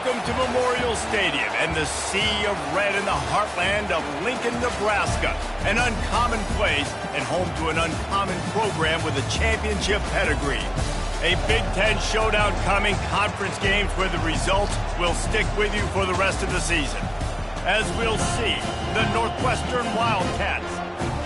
Welcome to Memorial Stadium and the sea of red in the heartland of Lincoln, Nebraska. An uncommon place and home to an uncommon program with a championship pedigree. A Big Ten showdown coming, conference games where the results will stick with you for the rest of the season. As we'll see, the Northwestern Wildcats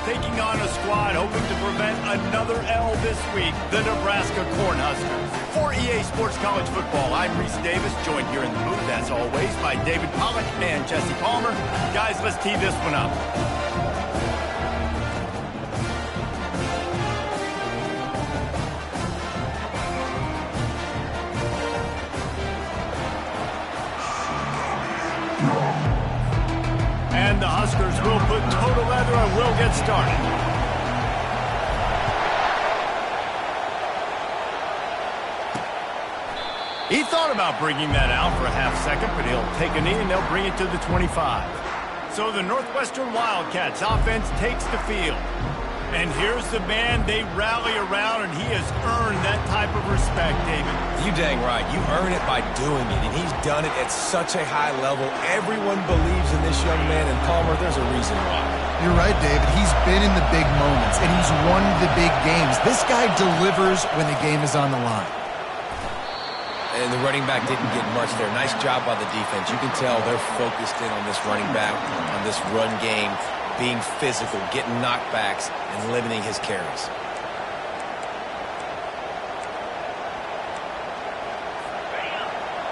taking on a squad hoping to prevent another L this week, the Nebraska Cornhuskers. For EA Sports College Football, I'm Reese Davis, joined here in the booth, as always, by David Pollack and Jesse Palmer. Guys, let's tee this one up. And the Huskers will put total leather and will get started. He thought about bringing that out for a half second, but he'll take a knee and they'll bring it to the 25. So the Northwestern Wildcats offense takes the field. And here's the man they rally around, and he has earned that type of respect, David. You dang right. You earn it by doing it, and he's done it at such a high level. Everyone believes in this young man, and Palmer, there's a reason why. You're right, David. He's been in the big moments, and he's won the big games. This guy delivers when the game is on the line. And the running back didn't get much there. Nice job by the defense. You can tell they're focused in on this running back, on this run game, being physical, getting knockbacks, and limiting his carries.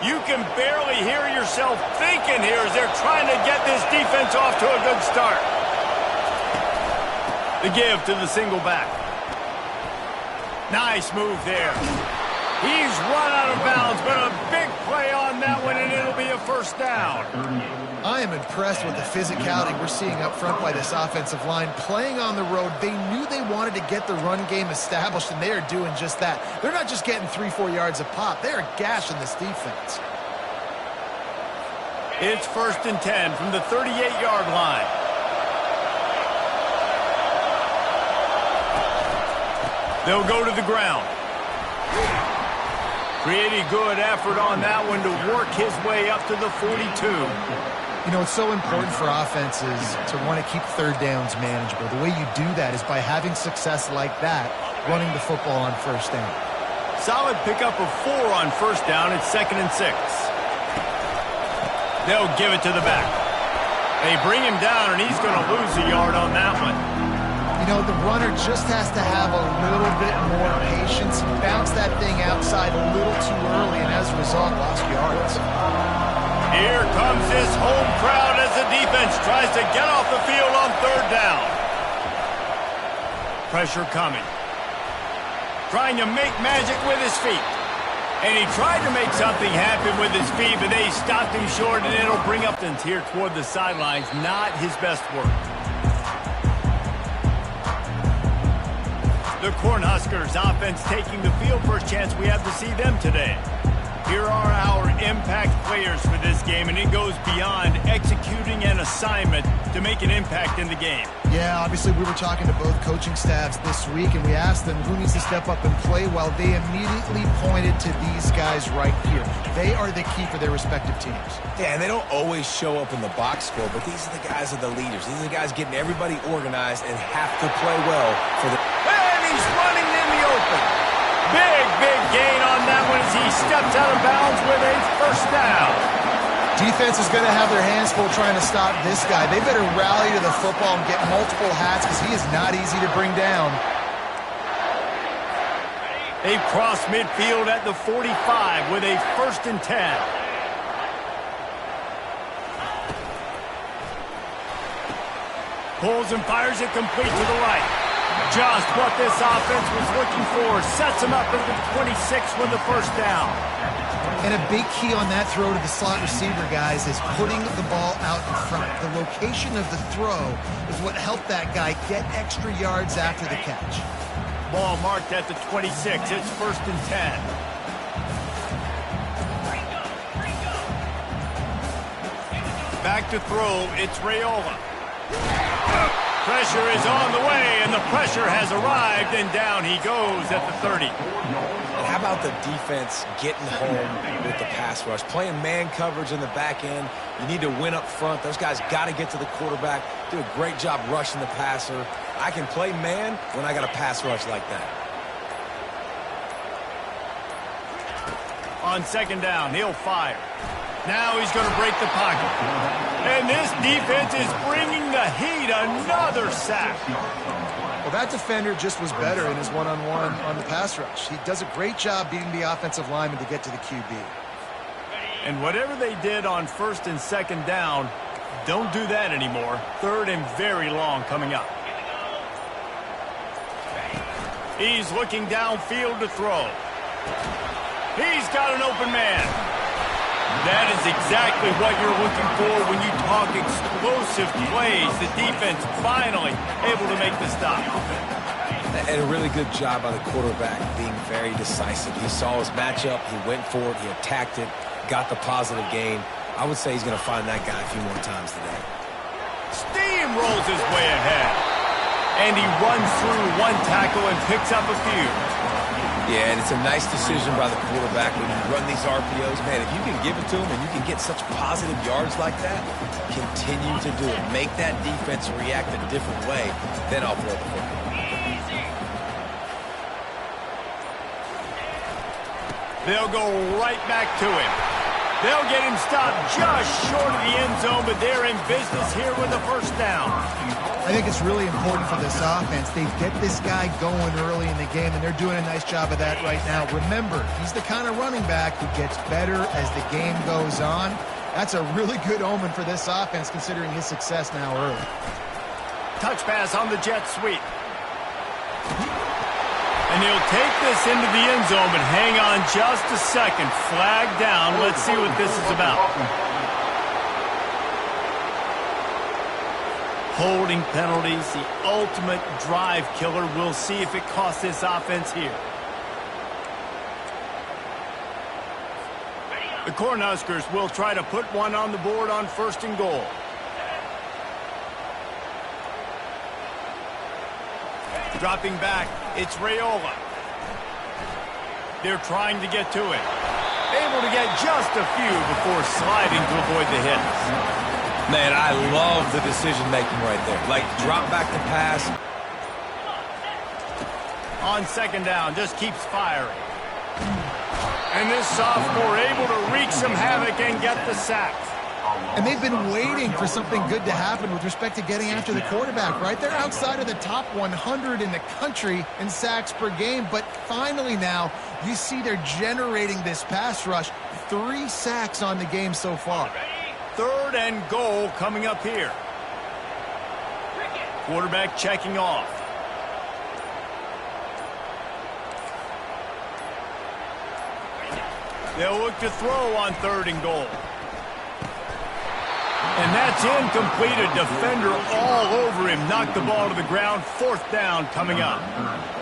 You can barely hear yourself thinking here as they're trying to get this defense off to a good start. The give to the single back. Nice move there. He's run out of bounds, but a big play on that one, and it'll be a first down. I am impressed with the physicality we're seeing up front by this offensive line. Playing on the road, they knew they wanted to get the run game established, and they are doing just that. They're not just getting 3-4 yards a pop. They are gashing this defense. It's 1st and 10 from the 38-yard line. They'll go to the ground. Pretty good effort on that one to work his way up to the 42. You know, it's so important for offenses to want to keep third downs manageable. The way you do that is by having success like that, running the football on first down. Solid pickup of 4 on first down. It's 2nd and 6. They'll give it to the back. They bring him down, and he's going to lose a yard on that one. You know, the runner just has to have a little bit more patience. Bounce that thing outside a little too early, and as a result, lost yards. Here comes this home crowd as the defense tries to get off the field on 3rd down. Pressure coming. Trying to make magic with his feet. And he tried to make something happen with his feet, but they stopped him short, and it'll bring up here toward the sidelines. Not his best work. The Cornhuskers offense taking the field. First chance we have to see them today. Here are our impact players for this game, and it goes beyond executing an assignment to make an impact in the game. Yeah, obviously we were talking to both coaching staffs this week, and we asked them who needs to step up and play well. They immediately pointed to these guys right here. They are the key for their respective teams. Yeah, and they don't always show up in the box score, but these are the guys that are the leaders. These are the guys getting everybody organized and have to play well for the... He's running in the open. Big gain on that one as he steps out of bounds with a first down. Defense is going to have their hands full trying to stop this guy. They better rally to the football and get multiple hats because he is not easy to bring down. They've crossed midfield at the 45 with a 1st and 10. Pulls and fires it complete to the right. Just what this offense was looking for. Sets him up at the 26 with the first down. And a big key on that throw to the slot receiver, guys, is putting the ball out in front. The location of the throw is what helped that guy get extra yards after the catch. Ball marked at the 26. It's 1st and 10. Back to throw. It's Raiola. Pressure is on the way, and the pressure has arrived, and down he goes at the 30. And how about the defense getting home with the pass rush? Playing man coverage in the back end. You need to win up front. Those guys got to get to the quarterback. Do a great job rushing the passer. I can play man when I got a pass rush like that. On second down, he'll fire. Now he's going to break the pocket. And this defense is bringing the heat. Another sack. Well, that defender just was better in his one-on-one on the pass rush. He does a great job beating the offensive lineman to get to the QB. And whatever they did on first and second down, don't do that anymore. Third and very long coming up. He's looking downfield to throw. He's got an open man. That is exactly what you're looking for when you talk explosive plays. The defense finally able to make the stop. And a really good job by the quarterback being very decisive. He saw his matchup, he went for it, he attacked it, got the positive gain. I would say he's going to find that guy a few more times today. Steamrolls his way ahead. And he runs through one tackle and picks up a few. Yeah, and it's a nice decision by the quarterback when you run these RPOs. Man, if you can give it to him and you can get such positive yards like that, continue to do it. Make that defense react a different way, then I'll throw the football. They'll go right back to him. They'll get him stopped just short of the end zone, but they're in business here with a first down. I think it's really important for this offense. They get this guy going early in the game, and they're doing a nice job of that right now. Remember, he's the kind of running back who gets better as the game goes on. That's a really good omen for this offense, considering his success now early. Touch pass on the jet sweep. And he'll take this into the end zone, but hang on just a second. Flag down. Let's see what this is about. Holding penalties, the ultimate drive killer. We'll see if it costs this offense here. The Cornhuskers will try to put one on the board on first and goal. Dropping back, it's Raiola. They're trying to get to it. Able to get just a few before sliding to avoid the hits. Man, I love the decision-making right there. Like, drop back the pass. On second down, just keeps firing. And this sophomore able to wreak some havoc and get the sack. And they've been waiting for something good to happen with respect to getting after the quarterback, right? They're outside of the top 100 in the country in sacks per game, but finally now you see they're generating this pass rush. 3 sacks on the game so far. Third and goal coming up here. Quarterback checking off. They'll look to throw on third and goal. And that's incomplete. A defender all over him. Knocked the ball to the ground. Fourth down coming up.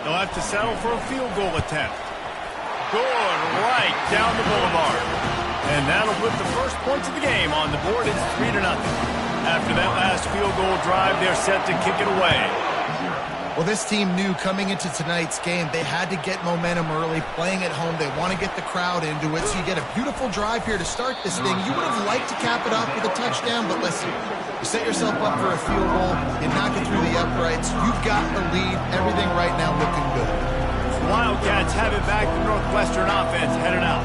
They'll have to settle for a field goal attempt. Good right down the boulevard. And that'll put the first points of the game on the board. It's 3-0. After that last field goal drive, they're set to kick it away. Well, this team knew coming into tonight's game they had to get momentum early, playing at home. They want to get the crowd into it, so you get a beautiful drive here to start this thing. You would have liked to cap it off with a touchdown, but listen, you set yourself up for a field goal, you knock it through the uprights, you've got the lead, everything right now looking good. Wildcats have it back. The Northwestern offense headed out.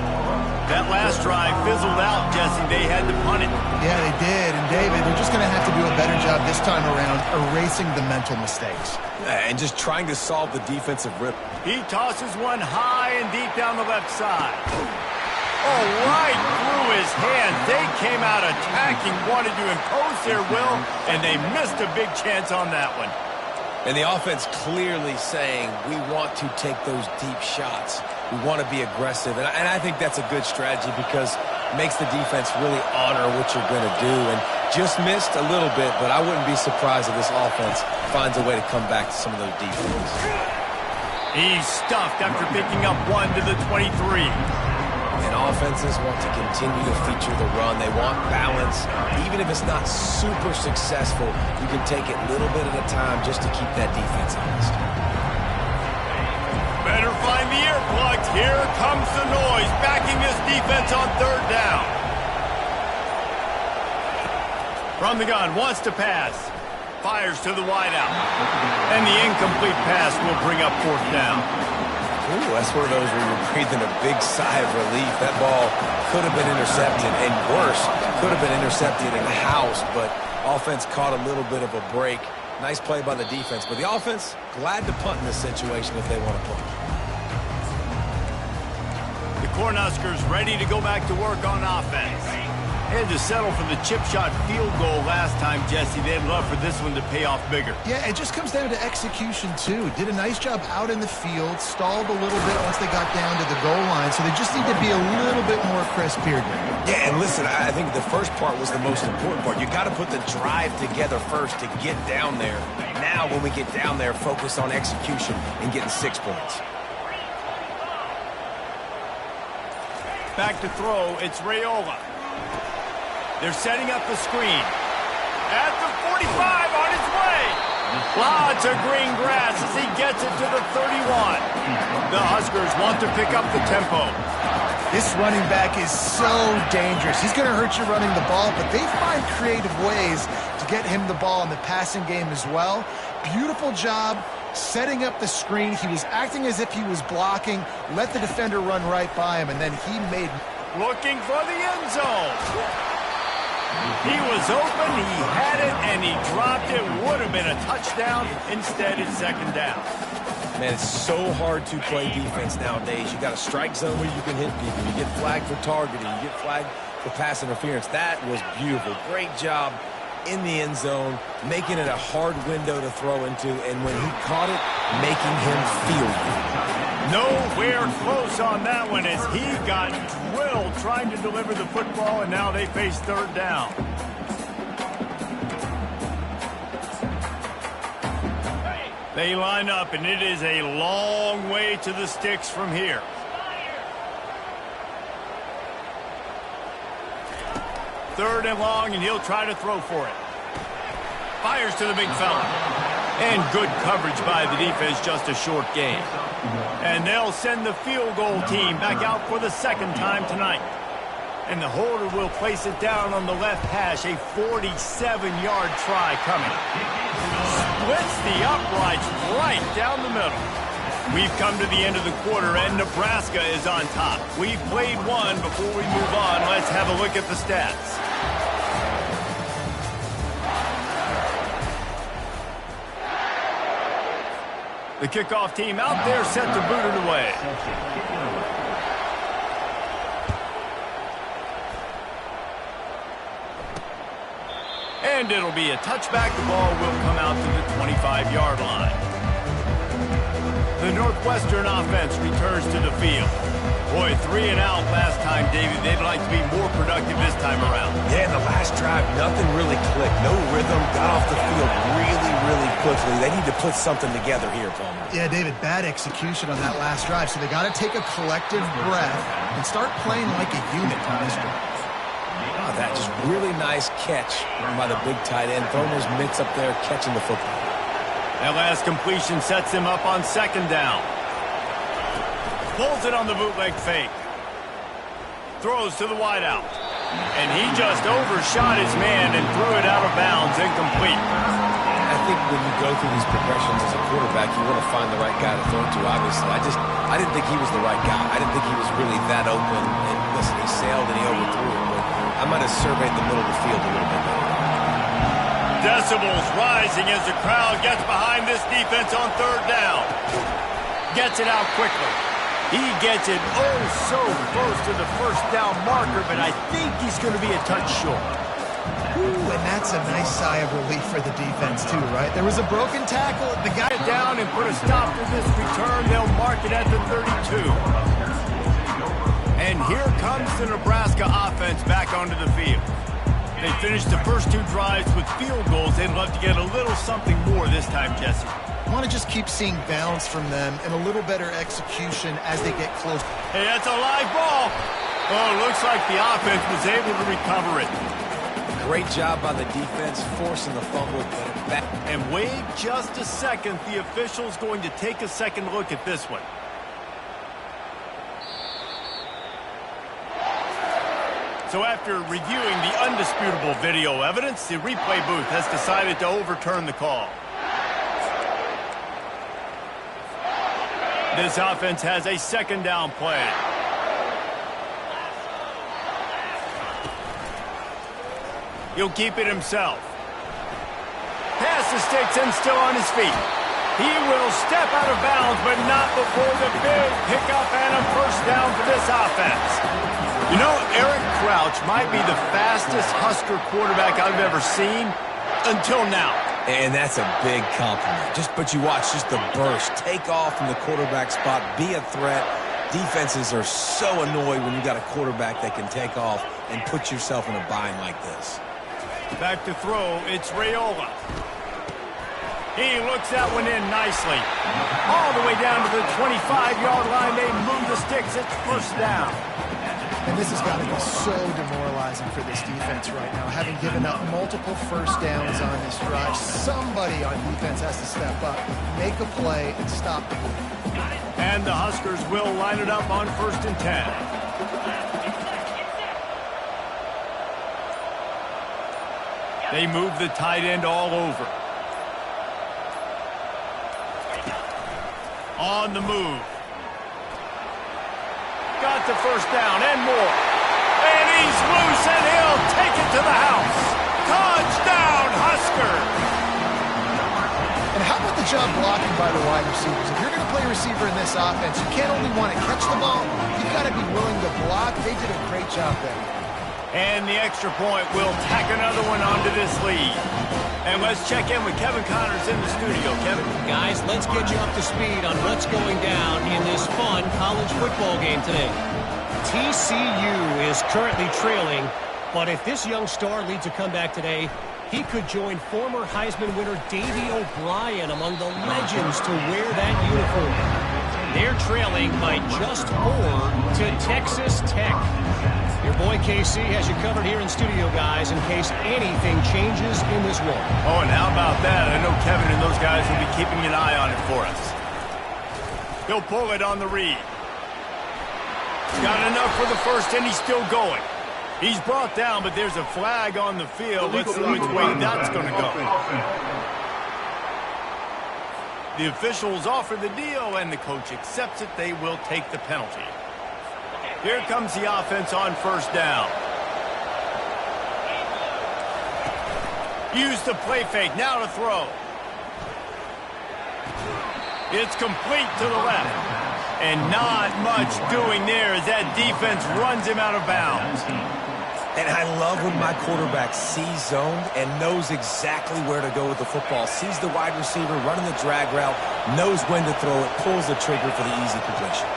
That last drive fizzled out, Jesse. They had to punt it. Yeah, they did. And, David, they're just going to have to do a better job this time around erasing the mental mistakes. And just trying to solve the defensive rip. He tosses one high and deep down the left side. Oh, right through his hand. They came out attacking, wanted to impose their will, and they missed a big chance on that one. And the offense clearly saying, we want to take those deep shots. We want to be aggressive. And I think that's a good strategy because it makes the defense really honor what you're going to do. And just missed a little bit, but I wouldn't be surprised if this offense finds a way to come back to some of those defenses. He's stuffed after picking up one to the 23. And offenses want to continue to feature the run. They want balance. Even if it's not super successful, you can take it a little bit at a time just to keep that defense honest. Better find the earplugs. Here comes the noise, backing this defense on third down. From the gun, wants to pass. Fires to the wideout. And the incomplete pass will bring up fourth down. Ooh, that's one of those where you're breathing a big sigh of relief. That ball could have been intercepted, and worse, could have been intercepted in the house, but offense caught a little bit of a break. Nice play by the defense, but the offense, glad to punt in this situation if they want to punt. The Cornhuskers ready to go back to work on offense. Had to settle for the chip shot field goal last time, Jesse. They'd love for this one to pay off bigger. Yeah, it just comes down to execution, too. Did a nice job out in the field, stalled a little bit once they got down to the goal line, so they just need to be a little bit more crisp here. Yeah, and listen, I think the first part was the most important part. You got to put the drive together first to get down there. Now, when we get down there, focus on execution and getting 6 points. Back to throw, it's Raiola. They're setting up the screen. At the 45, on his way. Lots of green grass as he gets it to the 31. The Huskers want to pick up the tempo. This running back is so dangerous. He's going to hurt you running the ball, but they find creative ways to get him the ball in the passing game as well. Beautiful job setting up the screen. He was acting as if he was blocking, let the defender run right by him, and then he made... Looking for the end zone. He was open, he had it, and he dropped it. Would have been a touchdown. Instead, it's second down. Man, it's so hard to play defense nowadays. You got a strike zone where you can hit people. You get flagged for targeting. You get flagged for pass interference. That was beautiful. Great job in the end zone, making it a hard window to throw into, and when he caught it, making him feel good. Nowhere close on that one as he got drilled trying to deliver the football, and now they face third down. They line up, and it is a long way to the sticks from here. Third and long, and he'll try to throw for it. Fires to the big fella. And good coverage by the defense, just a short gain. And they'll send the field goal team back out for the second time tonight. And the holder will place it down on the left hash, a 47-yard try coming. Splits the uprights right down the middle. We've come to the end of the quarter, and Nebraska is on top. We've played one. Before we move on, let's have a look at the stats. The kickoff team out there set to boot it away. And it'll be a touchback. The ball will come out to the 25-yard line. The Northwestern offense returns to the field. Boy, 3 and out last time, David. They'd like to be more productive this time around. Yeah, the last drive, nothing really clicked. No rhythm, got off the field really quickly. They need to put something together here, Palmer. Yeah, David, bad execution on that last drive, so they got to take a collective breath and start playing like a unit on this drive. Oh, that just really nice catch by the big tight end. Throwing those mitts up there, catching the football. That last completion sets him up on second down. Pulls it on the bootleg fake. Throws to the wideout. And he just overshot his man and threw it out of bounds, incomplete. I think when you go through these progressions as a quarterback, you want to find the right guy to throw to, obviously. I didn't think he was the right guy. I didn't think he was really that open. And listen, he sailed and he overthrew it. But I might have surveyed the middle of the field a little bit better. Decibels rising as the crowd gets behind this defense on third down. Gets it out quickly. He gets it oh so close to the first down marker, but I think he's going to be a touch short. Ooh, and that's a nice sigh of relief for the defense too, right? There was a broken tackle. The guy down and put a stop to this return. They'll mark it at the 32. And here comes the Nebraska offense back onto the field. They finished the first 2 drives with field goals. They'd love to get a little something more this time, Jesse. I want to just keep seeing balance from them and a little better execution as they get close. Hey, that's a live ball. Oh, looks like the offense was able to recover it. Great job by the defense, forcing the fumble, but back. And wait just a second. The official's going to take a second look at this one. So after reviewing the undisputable video evidence, the replay booth has decided to overturn the call. This offense has a second down play. He'll keep it himself. Pass the sticks and still on his feet. He will step out of bounds, but not before the big pickup and a first down for this offense. You know, Eric Crouch might be the fastest Husker quarterback I've ever seen until now. And that's a big compliment. But you watch just the burst, take off from the quarterback spot, be a threat. Defenses are so annoyed when you got a quarterback that can take off and put yourself in a bind like this. Back to throw, it's Raiola. He looks that one in nicely. All the way down to the 25-yard line, they move the sticks, it's first down. And this has got to be so demoralizing for this defense right now, having given up multiple first downs on this drive. Somebody on defense has to step up, make a play, and stop the move. And the Huskers will line it up on 1st and 10. They move the tight end all over. On the move. Got the first down and more. And he's loose and he'll take it to the house. Touchdown, Huskers! And how about the job blocking by the wide receivers? If you're going to play receiver in this offense, you can't only want to catch the ball, you've got to be willing to block. They did a great job there. And the extra point will tack another one onto this lead. And let's check in with Kevin Connors in the studio. Kevin? Guys, let's get you up to speed on what's going down in this fun college football game today. TCU is currently trailing, but if this young star leads a comeback today, he could join former Heisman winner Davey O'Brien among the legends to wear that uniform. They're trailing by just 4 to Texas Tech. Your boy KC has you covered here in studio, guys, in case anything changes in this one. Oh, and how about that? I know Kevin and those guys will be keeping an eye on it for us. He'll pull it on the read. Got enough for the first, and he's still going. He's brought down, but there's a flag on the field. Let's see which way that's going to go. The officials offer the deal, and the coach accepts it. They will take the penalty. Here comes the offense on first down. Use the play fake, now to throw. It's complete to the left. And not much doing there as that defense runs him out of bounds. And I love when my quarterback sees zoned and knows exactly where to go with the football. Sees the wide receiver running the drag route, knows when to throw it, pulls the trigger for the easy completion.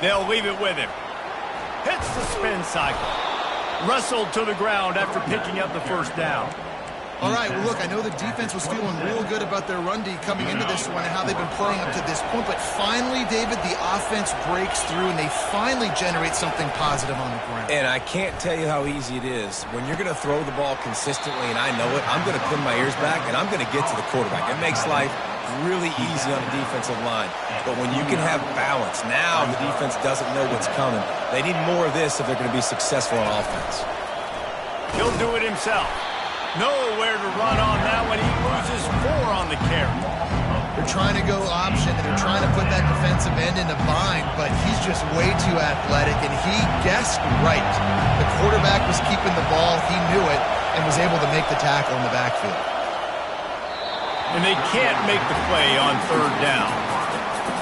They'll leave it with him. Hits the spin cycle. Wrestled to the ground after picking up the first down. All right, well, look, I know the defense was feeling real good about their run D coming into this one and how they've been playing up to this point, but finally, David, the offense breaks through and they finally generate something positive on the ground. And I can't tell you how easy it is. When you're going to throw the ball consistently, and I know it, I'm going to pin my ears back and I'm going to get to the quarterback. It makes life really easy on the defensive line. But when you can have balance, now the defense doesn't know what's coming. They need more of this if they're going to be successful on offense. He'll do it himself. Nowhere to run on that one. He loses 4 on the carry. They're trying to go option, and they're trying to put that defensive end in a bind, but he's just way too athletic, and he guessed right. The quarterback was keeping the ball. He knew it and was able to make the tackle in the backfield. And they can't make the play on third down.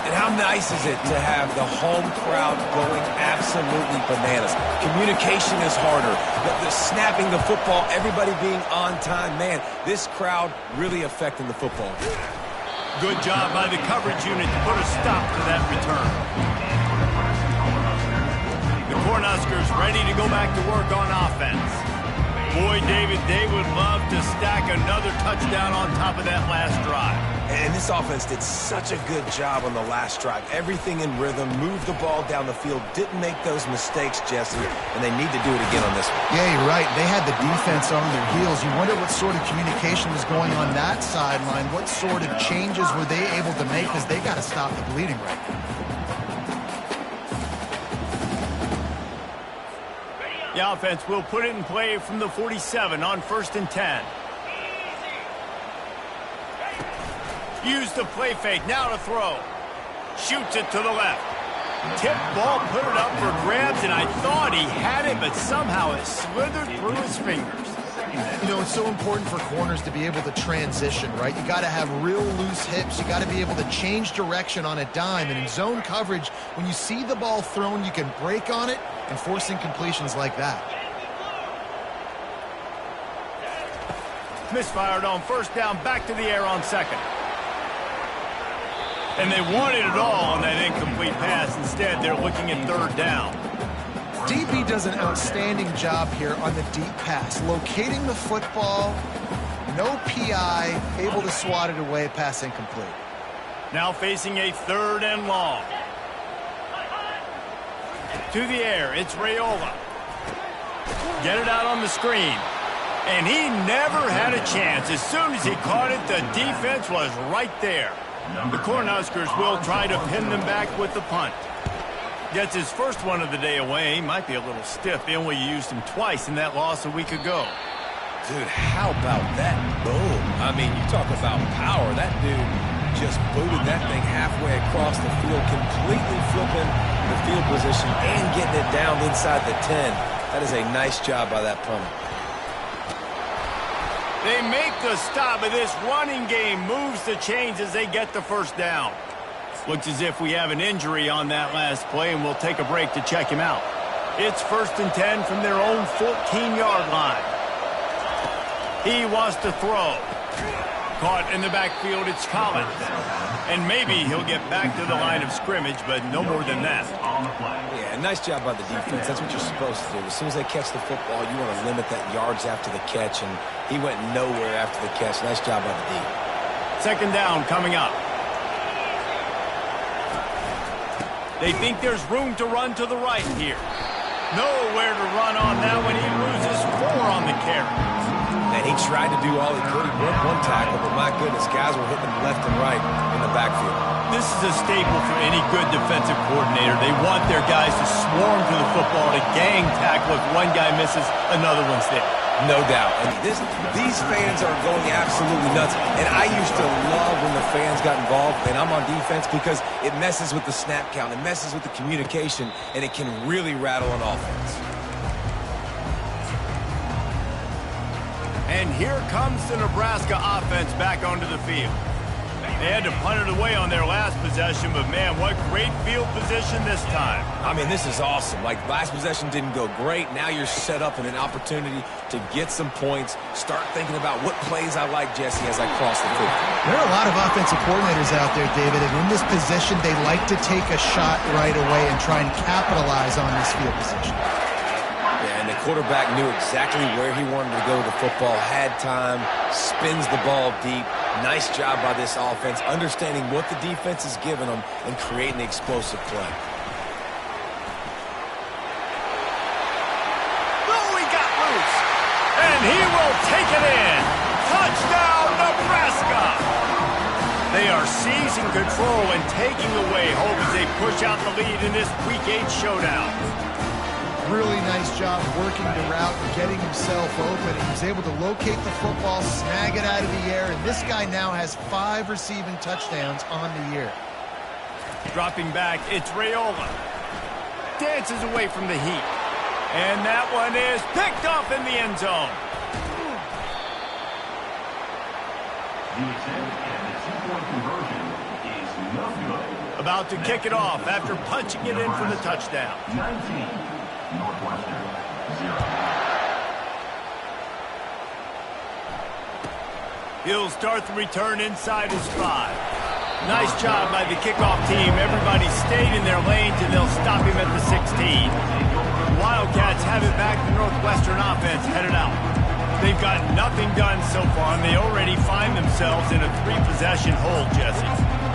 And how nice is it to have the home crowd going absolutely bananas? Communication is harder. The snapping the football, everybody being on time. Man, this crowd really affecting the football. Good job by the coverage unit to put a stop to that return. The Cornhuskers ready to go back to work on offense. Boy, David, they would love to stack another touchdown on top of that last drive. And this offense did such a good job on the last drive. Everything in rhythm, moved the ball down the field, didn't make those mistakes, Jesse, and they need to do it again on this one. Yeah, you're right. They had the defense on their heels. You wonder what sort of communication was going on that sideline. What sort of changes were they able to make, because they got to stop the bleeding right now. The offense will put it in play from the 47 on 1st and 10. Use the play fake, now to throw. Shoots it to the left. Tip ball, put it up for grabs, and I thought he had it, but somehow it slithered through his fingers. You know, it's so important for corners to be able to transition, right? You got to have real loose hips. You got to be able to change direction on a dime. And in zone coverage, when you see the ball thrown, you can break on it and force incompletions like that. Misfired on 1st down, back to the air on 2nd. And they wanted it all on that incomplete pass. Instead, they're looking at 3rd down. DB does an outstanding job here on the deep pass, locating the football, no PI, able to swat it away, pass incomplete. Now facing a 3rd and long. To the air, it's Raiola. Get it out on the screen. And he never had a chance. As soon as he caught it, the defense was right there. The Cornhuskers will try to pin them back with the punt. Gets his first one of the day away. He might be a little stiff. They only used him twice in that loss a week ago. Dude, how about that boom? I mean, you talk about power. That dude just booted that thing halfway across the field, completely flipping the field position and getting it down inside the 10. That is a nice job by that punter. They make the stop, but this running game moves the chains as they get the 1st down. Looks as if we have an injury on that last play, and we'll take a break to check him out. It's 1st and 10 from their own 14-yard line. He wants to throw. Caught in the backfield, it's Collins. And maybe he'll get back to the line of scrimmage, but no more than that. Yeah, nice job by the defense. That's what you're supposed to do. As soon as they catch the football, you want to limit that yards after the catch, and he went nowhere after the catch. Nice job by the D. 2nd down coming up. They think there's room to run to the right here. Nowhere to run on that when he loses 4 on the carry. And he tried to do all he could. He broke one tackle, but my goodness, guys were hitting him left and right in the backfield. This is a staple for any good defensive coordinator. They want their guys to swarm to the football, to gang tackle. If one guy misses, another one's there. No doubt. And these fans are going absolutely nuts. And I used to love when the fans got involved, and I'm on defense, because it messes with the snap count, it messes with the communication, and it can really rattle an offense. And here comes the Nebraska offense back onto the field. They had to punt it away on their last possession, but man, what great field position this time. I mean, this is awesome. Like, last possession didn't go great. Now you're set up in an opportunity to get some points. Start thinking about what plays I like, Jesse, as I cross the field. There are a lot of offensive coordinators out there, David, and in this position, they like to take a shot right away and try and capitalize on this field position. Yeah, and the quarterback knew exactly where he wanted to go with the football, had time, spins the ball deep. Nice job by this offense, understanding what the defense is giving them and creating the explosive play. Oh, he got loose. And he will take it in. Touchdown, Nebraska. They are seizing control and taking away hope as they push out the lead in this Week 8 showdown. Really nice job working the route and getting himself open. He was able to locate the football, snag it out of the air, and this guy now has 5 receiving touchdowns on the year. Dropping back, it's Raiola. Dances away from the heat. And that one is picked off in the end zone. About to kick it off after punching it in for the touchdown. 19. Northwestern, 0. He'll start the return inside his 5. Nice job by the kickoff team. Everybody stayed in their lanes, and they'll stop him at the 16. Wildcats have it back. The Northwestern offense headed out. They've got nothing done so far, and they already find themselves in a 3-possession hole, Jesse.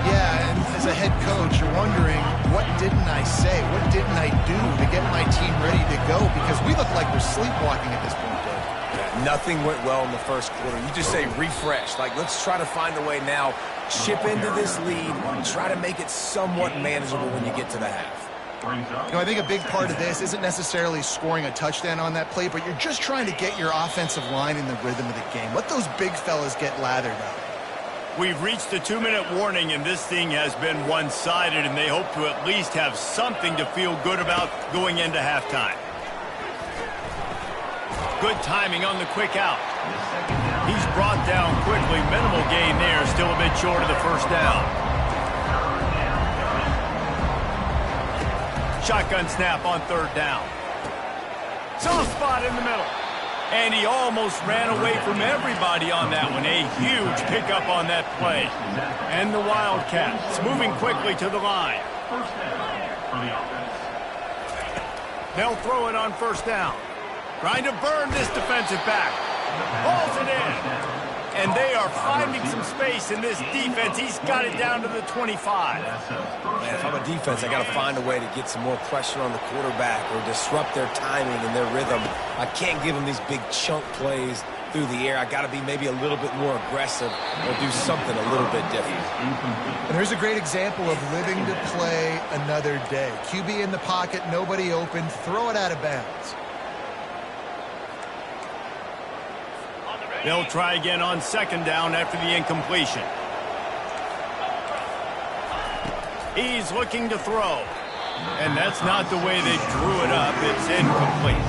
Yeah, and as a head coach, you're wondering, what didn't I say? What didn't I do to get my team ready to go? Because we look like we're sleepwalking at this point, Dave. Yeah, nothing went well in the first quarter. You just say refresh. Like, let's try to find a way now. Chip into this lead. Try to make it somewhat manageable when you get to the half. You know, I think a big part of this isn't necessarily scoring a touchdown on that play, but you're just trying to get your offensive line in the rhythm of the game. Let those big fellas get lathered up. We've reached the 2-minute warning, and this thing has been one-sided, and they hope to at least have something to feel good about going into halftime. Good timing on the quick out. He's brought down quickly. Minimal gain there, still a bit short of the first down. Shotgun snap on 3rd down. Soft spot in the middle. And he almost ran away from everybody on that one. A huge pickup on that play. And the Wildcats moving quickly to the line. They'll throw it on 1st down. Trying to burn this defensive back. Hauls it in. And they are finding some space in this defense. He's got it down to the 25. Man, if I'm a defense, I got to find a way to get some more pressure on the quarterback or disrupt their timing and their rhythm. I can't give them these big chunk plays through the air. I got to be maybe a little bit more aggressive or do something a little bit different. And here's a great example of living to play another day. QB in the pocket, nobody open, throw it out of bounds. They'll try again on 2nd down after the incompletion. He's looking to throw. And that's not the way they drew it up. It's incomplete.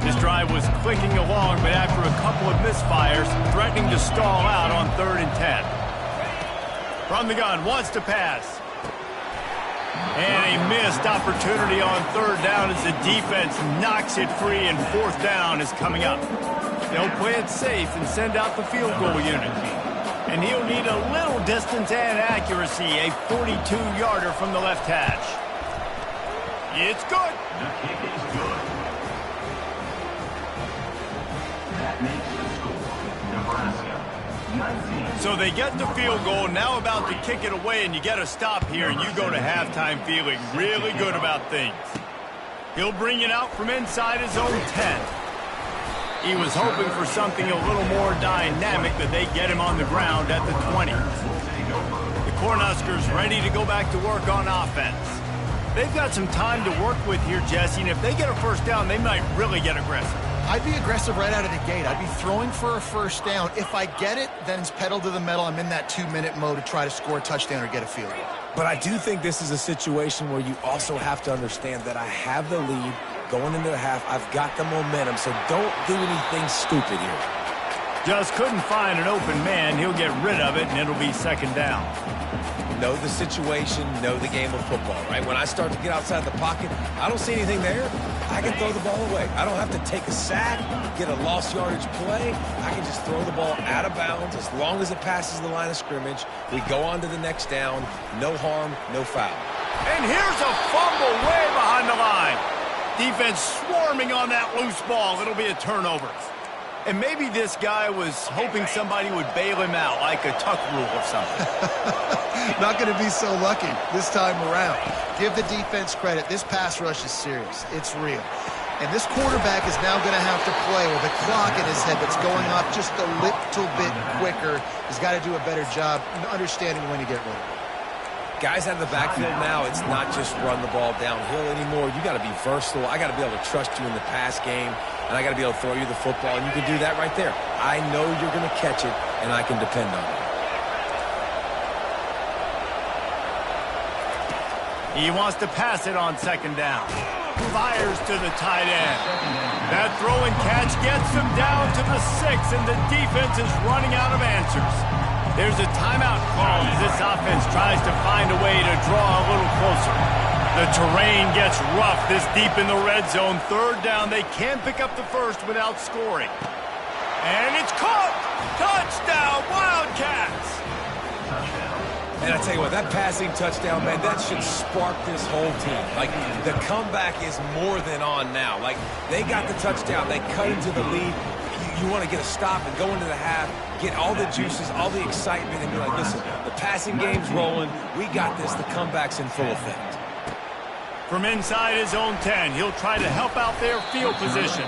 This drive was clicking along, but after a couple of misfires, threatening to stall out on 3rd and 10. From the gun, wants to pass. And a missed opportunity on 3rd down as the defense knocks it free, and 4th down is coming up. They'll play it safe and send out the field goal unit. And he'll need a little distance and accuracy, a 42-yarder from the left hash. It's good. The kick is good. That makes the score Nebraska 19. So they get the field goal, now about to kick it away, and you get a stop here, and you go to halftime feeling really good about things. He'll bring it out from inside his own 10. He was hoping for something a little more dynamic, but they get him on the ground at the 20. The Cornhuskers ready to go back to work on offense. They've got some time to work with here, Jesse, and if they get a 1st down, they might really get aggressive. I'd be aggressive right out of the gate. I'd be throwing for a 1st down. If I get it, then it's pedal to the metal. I'm in that 2-minute mode to try to score a touchdown or get a field goal. But I do think this is a situation where you also have to understand that I have the lead going into the half. I've got the momentum, so don't do anything stupid here. Just couldn't find an open man. He'll get rid of it, and it'll be 2nd down. Know the situation, know the game of football, right? When I start to get outside the pocket, I don't see anything there. I can throw the ball away. I don't have to take a sack, get a lost yardage play. I can just throw the ball out of bounds as long as it passes the line of scrimmage. We go on to the next down. No harm, no foul. And here's a fumble way behind the line. Defense swarming on that loose ball. It'll be a turnover. And maybe this guy was hoping somebody would bail him out, like a tuck rule or something. Not going to be so lucky this time around. Give the defense credit. This pass rush is serious. It's real. And this quarterback is now going to have to play with a clock in his head that's going off just a little bit quicker. He's got to do a better job understanding when to get rid of it. Guys out of the backfield now, it's not just run the ball downhill anymore. You got to be versatile. I got to be able to trust you in the pass game, and I got to be able to throw you the football, and you can do that right there. I know you're going to catch it, and I can depend on it. He wants to pass it on 2nd down. Fires to the tight end. That throw and catch gets him down to the 6, and the defense is running out of answers. There's a timeout call as this offense tries to find a way to draw a little closer. The terrain gets rough this deep in the red zone. 3rd down, they can't pick up the 1st without scoring. And it's caught! Touchdown, Wildcats! And I tell you what, that passing touchdown, man, that should spark this whole team. Like, the comeback is more than on now. Like, they got the touchdown. They cut into the lead. You want to get a stop and go into the half, get all the juices, all the excitement, and be like, listen, the passing game's rolling. We got this. The comeback's in full effect. From inside his own 10, he'll try to help out their field position.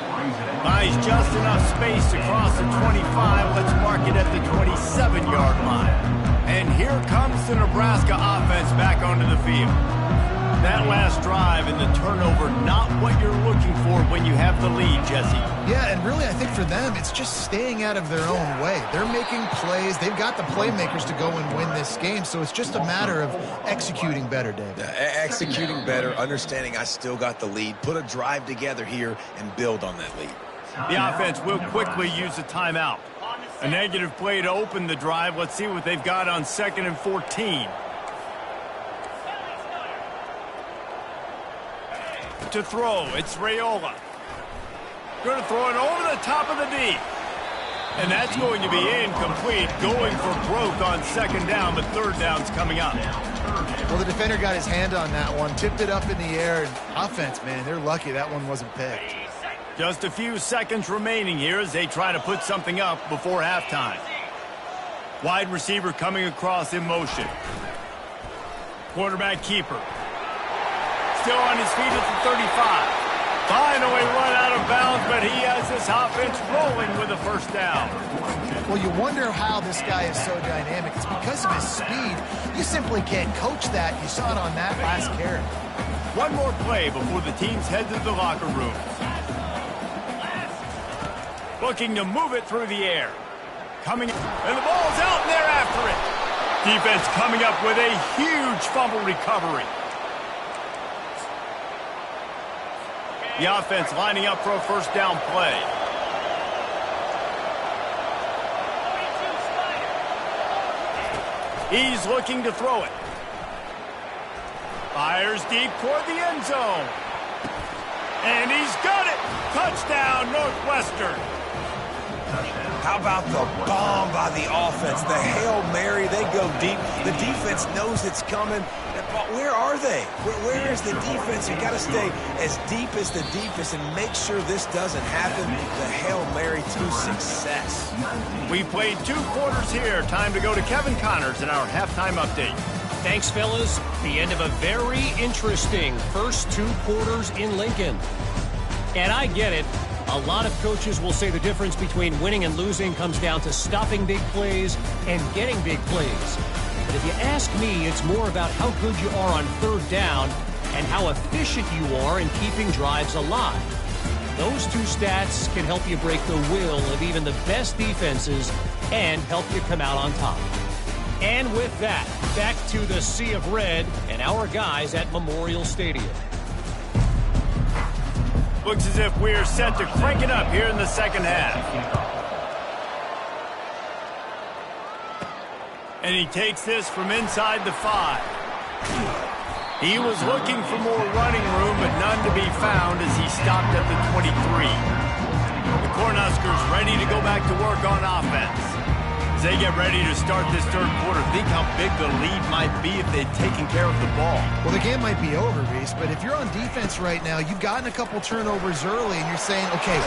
Buys just enough space to cross the 25. Let's mark it at the 27-yard line. And here comes the Nebraska offense back onto the field. That last drive and the turnover, not what you're looking for when you have the lead, Jesse. Yeah, and really I think for them, it's just staying out of their own way. They're making plays. They've got the playmakers to go and win this game, so it's just a matter of executing better, David. Executing better, understanding I still got the lead. Put a drive together here and build on that lead. The offense will quickly use a timeout. A negative play to open the drive. Let's see what they've got on 2nd and 14. To throw, it's Raiola. Going to throw it over the top of the D. And that's going to be incomplete. Going for broke on 2nd down, but 3rd down's coming up. Well, the defender got his hand on that one, tipped it up in the air, and offense, man, they're lucky that one wasn't picked. Just a few seconds remaining here as they try to put something up before halftime. Wide receiver coming across in motion. Quarterback keeper. Still on his feet at the 35. Finally run out of bounds, but he has this offense rolling with a 1st down. Well, you wonder how this guy is so dynamic. It's because of his speed. You simply can't coach that. You saw it on that last carry. One more play before the teams head to the locker room. Looking to move it through the air. Coming, and the ball's out, and they're after it. Defense coming up with a huge fumble recovery. The offense lining up for a 1st down play. He's looking to throw it. Fires deep toward the end zone. And he's got it. Touchdown, Northwestern. How about the bomb by the offense? The Hail Mary, they go deep. The defense knows it's coming. Where are they? Where is the defense? You got to stay as deep as the deepest and make sure this doesn't happen. The Hail Mary to success. We played 2 quarters here. Time to go to Kevin Connors in our halftime update. Thanks, fellas. The end of a very interesting first 2 quarters in Lincoln. And I get it. A lot of coaches will say the difference between winning and losing comes down to stopping big plays and getting big plays. But if you ask me, it's more about how good you are on 3rd down and how efficient you are in keeping drives alive. Those 2 stats can help you break the will of even the best defenses and help you come out on top. And with that, back to the Sea of Red and our guys at Memorial Stadium. Looks as if we're set to crank it up here in the 2nd half. And he takes this from inside the 5. He was looking for more running room, but none to be found as he stopped at the 23. The Cornhuskers ready to go back to work on offense. As they get ready to start this 3rd quarter, think how big the lead might be if they'd taken care of the ball. Well, the game might be over, Reese, but if you're on defense right now, you've gotten a couple turnovers early, and you're saying, okay,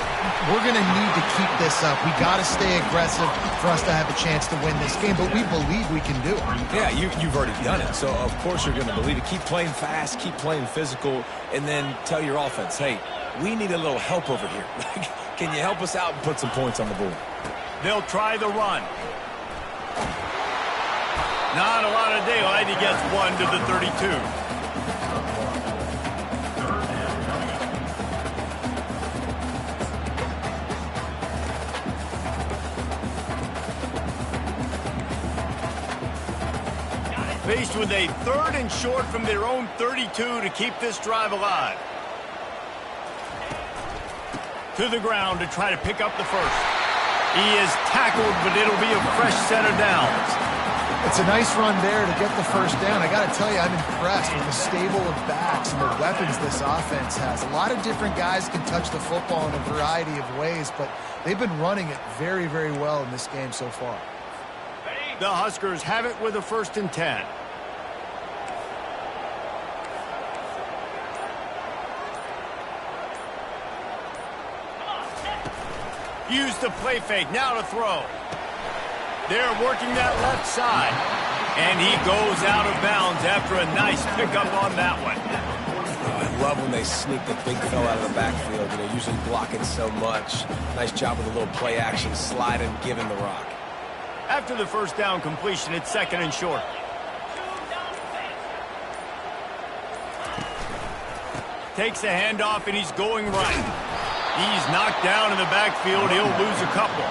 we're going to need to keep this up. We got to stay aggressive for us to have a chance to win this game, but we believe we can do it. Yeah, you've already done it, so of course you're going to believe it. Keep playing fast, keep playing physical, and then tell your offense, hey, we need a little help over here. Can you help us out and put some points on the board? They'll try the run. Not a lot of daylight. He gets 1 to the 32. Faced with a 3rd and short from their own 32 to keep this drive alive. To the ground to try to pick up the 1st. He is tackled, but it'll be a fresh set of downs. It's a nice run there to get the 1st down. I got to tell you, I'm impressed with the stable of backs and the weapons this offense has. A lot of different guys can touch the football in a variety of ways, but they've been running it very, very well in this game so far. Ready? The Huskers have it with a 1st and 10. Use the play fake, now to throw. They're working that left side. And he goes out of bounds after a nice pickup on that one. I love when they sneak the big fella out of the backfield. They're usually blocking so much. Nice job with a little play action, slide and give him the rock. After the 1st down completion, it's 2nd and short. Takes a handoff, and he's going right. He's knocked down in the backfield. He'll lose a couple.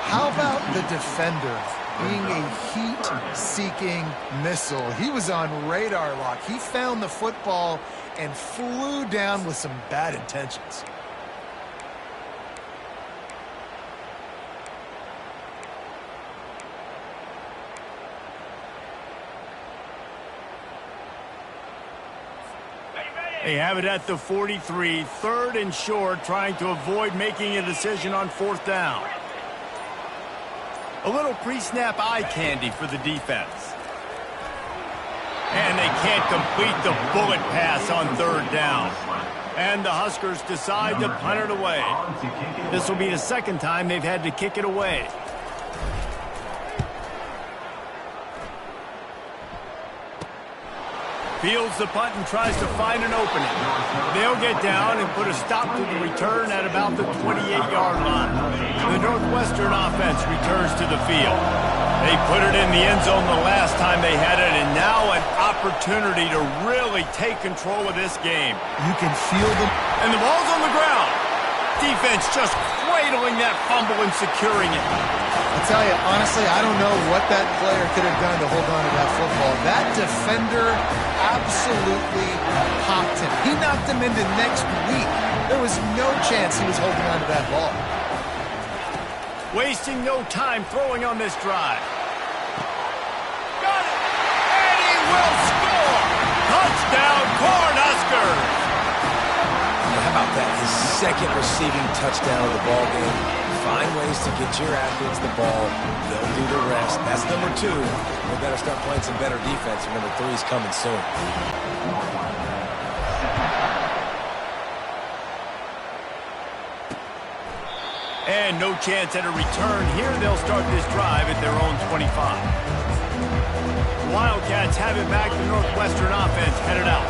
How about the defender being a heat-seeking missile? He was on radar lock. He found the football and flew down with some bad intentions. They have it at the 43, 3rd and short, trying to avoid making a decision on 4th down. A little pre-snap eye candy for the defense. And they can't complete the bullet pass on 3rd down. And the Huskers decide to punt it away. This will be the 2nd time they've had to kick it away. Fields the punt and tries to find an opening. They'll get down and put a stop to the return at about the 28-yard line. The Northwestern offense returns to the field. They put it in the end zone the last time they had it, and now an opportunity to really take control of this game. You can feel them. And the ball's on the ground. Defense just cradling that fumble and securing it. I'll tell you, honestly, I don't know what that player could have done to hold on to that football. That defender absolutely popped him. He knocked him into next week. There was no chance he was holding on to that ball. Wasting no time throwing on this drive. Got it! And he will score! Touchdown, Cornhuskers! How about that? His 2nd receiving touchdown of the ball game. Find ways to get your athletes the ball. They'll do the rest. That's number 2. They better start playing some better defense, and number 3 is coming soon. And no chance at a return here. They'll start this drive at their own 25. Wildcats have it back. The Northwestern offense headed out.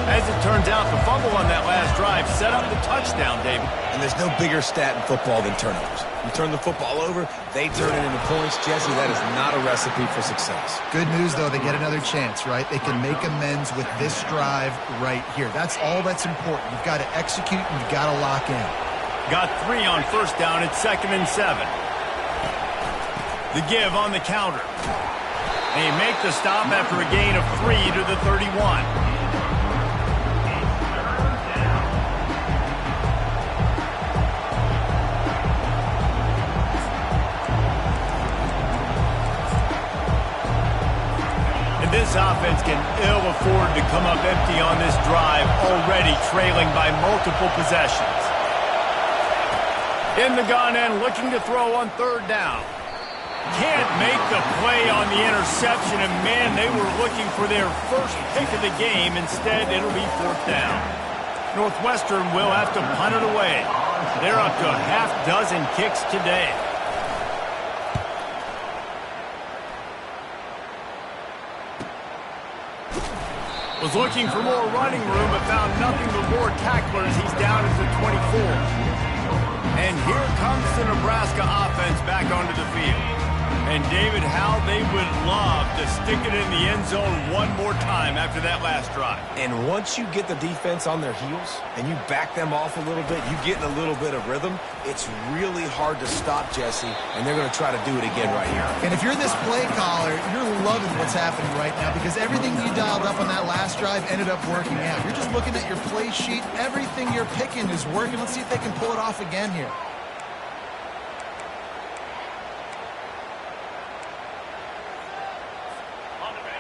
As it turns out, the fumble on that last drive set up the touchdown, David. And there's no bigger stat in football than turnovers. You turn the football over, they turn it into points. Jesse, that is not a recipe for success. Good news, though, they get another chance, right? They can make amends with this drive right here. That's all that's important. You've got to execute and you've got to lock in. Got 3 on 1st down. It's 2nd and 7. The give on the counter. They make the stop after a gain of 3 to the 31. This offense can ill afford to come up empty on this drive, already trailing by multiple possessions. In the gun end, looking to throw on 3rd down. Can't make the play on the interception, and man, they were looking for their first pick of the game. Instead, it'll be 4th down. Northwestern will have to punt it away. They're up to a half-dozen kicks today. Was looking for more running room, but found nothing but more tacklers. He's down at the 24. And here comes the Nebraska offense back onto the field. And David, how they would love to stick it in the end zone one more time after that last drive. And once you get the defense on their heels and you back them off a little bit, you get in a little bit of rhythm, it's really hard to stop, Jesse, and they're going to try to do it again right here. And if you're this play caller, you're loving what's happening right now because everything you dialed up on that last drive ended up working out. You're just looking at your play sheet. Everything you're picking is working. Let's see if they can pull it off again here.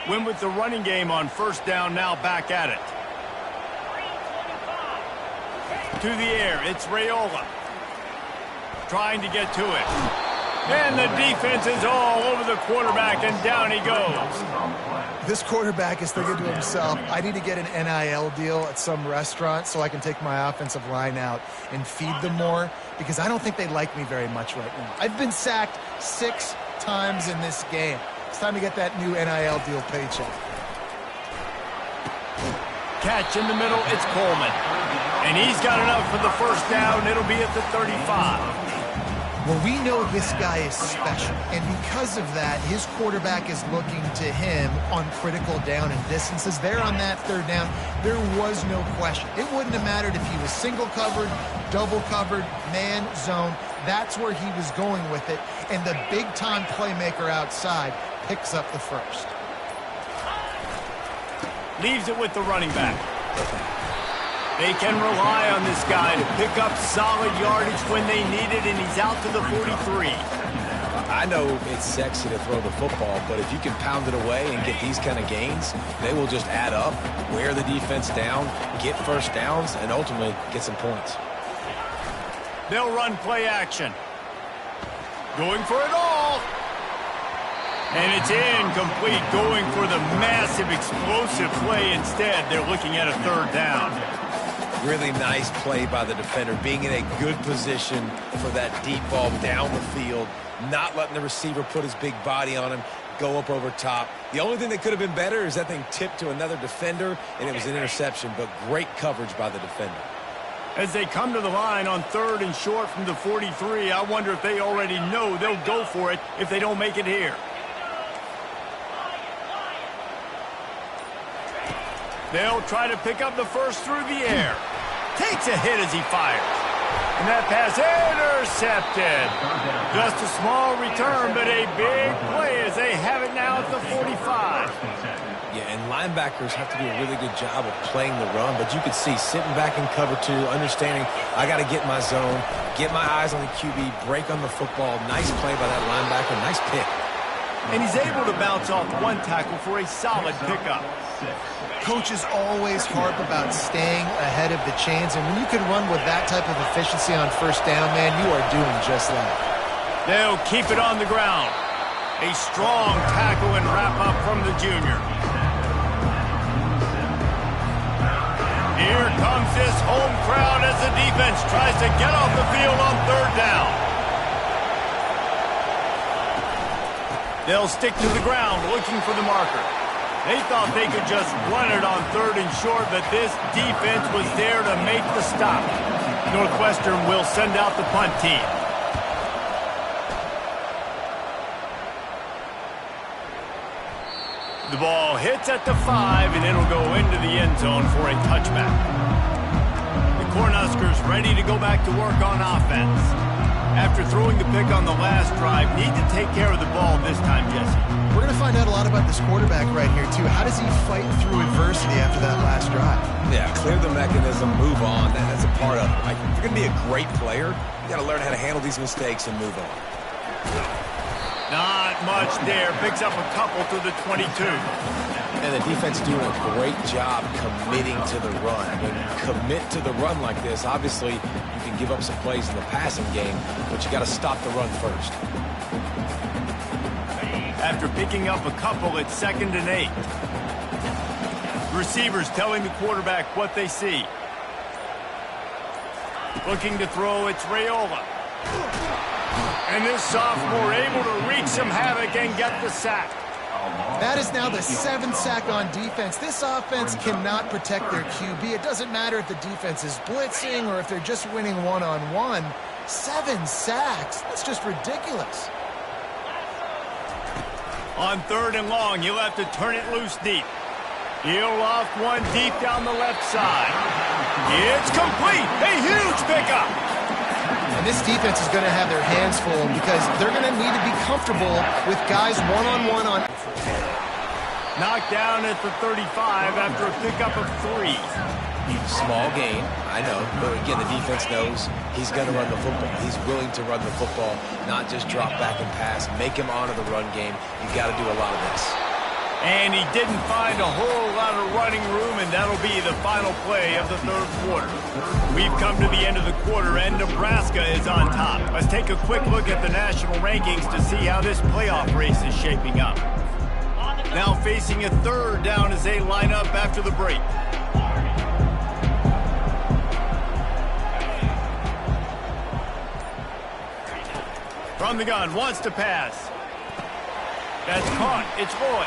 Win with the running game on 1st down, now back at it. To the air, it's Raiola. Trying to get to it. And the defense is all over the quarterback, and down he goes. This quarterback is thinking to himself, I need to get an NIL deal at some restaurant so I can take my offensive line out and feed them more, because I don't think they like me very much right now. I've been sacked 6 times in this game. It's time to get that new NIL deal paycheck. Catch in the middle, it's Coleman. And he's got enough for the first down. It'll be at the 35. Well, we know this guy is special, and because of that, his quarterback is looking to him on critical down and distances. There on that third down, there was no question. It wouldn't have mattered if he was single covered, double covered, man, zone. That's where he was going with it, and the big-time playmaker outside picks up the first. Leaves it with the running back. They can rely on this guy to pick up solid yardage when they need it, and he's out to the 43. I know it's sexy to throw the football, but if you can pound it away and get these kind of gains, they will just add up, wear the defense down, get first downs, and ultimately get some points. They'll run play action. Going for it all. And it's incomplete, going for the massive explosive play instead. They're looking at a third down. Really nice play by the defender, being in a good position for that deep ball down the field, not letting the receiver put his big body on him, go up over top. The only thing that could have been better is that thing tipped to another defender, and it was an interception, but great coverage by the defender. As they come to the line on 3rd and short from the 43, I wonder if they already know they'll go for it if they don't make it here. They'll try to pick up the first through the air. Takes a hit as he fires. And that pass intercepted. Just a small return, but a big play as they have it now at the 45. Yeah, and linebackers have to do a really good job of playing the run, but you could see sitting back in cover 2, understanding I got to get my zone, get my eyes on the QB, break on the football. Nice play by that linebacker, nice pick. And he's able to bounce off one tackle for a solid pickup. Coaches always harp about staying ahead of the chains, and when you can run with that type of efficiency on first down, man, you are doing just that. They'll keep it on the ground. A strong tackle and wrap-up from the junior. Here comes this home crowd as the defense tries to get off the field on 3rd down. They'll stick to the ground looking for the marker. They thought they could just run it on 3rd and short, but this defense was there to make the stop. Northwestern will send out the punt team. The ball hits at the 5, and it'll go into the end zone for a touchback. The Cornhuskers ready to go back to work on offense. After throwing the pick on the last drive, need to take care of the ball this time, Jesse. We're going to find out a lot about this quarterback right here, too. How does he fight through adversity after that last drive? Yeah, clear the mechanism, move on. That's a part of it. Like, if you're going to be a great player, you got to learn how to handle these mistakes and move on. Not much there. Picks up a couple to the 22. And the defense doing a great job committing to the run. When you commit to the run like this, obviously you can give up some plays in the passing game, but you got to stop the run first. After picking up a couple, it's 2nd and 8. Receivers telling the quarterback what they see. Looking to throw, it's Raiola. And this sophomore able to wreak some havoc and get the sack. That is now the 7th sack on defense. This offense cannot protect their QB. It doesn't matter if the defense is blitzing or if they're just winning one-on-one. 7 sacks. That's just ridiculous. On 3rd and long, he'll have to turn it loose deep. He'll loft one deep down the left side. It's complete. A huge pickup. And this defense is going to have their hands full because they're going to need to be comfortable with guys one-on-one on. Knocked down at the 35 after a pickup of 3. Small gain, I know, but again, the defense knows he's going to run the football. He's willing to run the football, not just drop back and pass, make him honor the run game. You've got to do a lot of this. And he didn't find a whole lot of running room, and that'll be the final play of the third quarter. We've come to the end of the quarter, and Nebraska is on top. Let's take a quick look at the national rankings to see how this playoff race is shaping up. Now facing a third down as they line up after the break. From the gun, wants to pass. That's caught. It's Roy.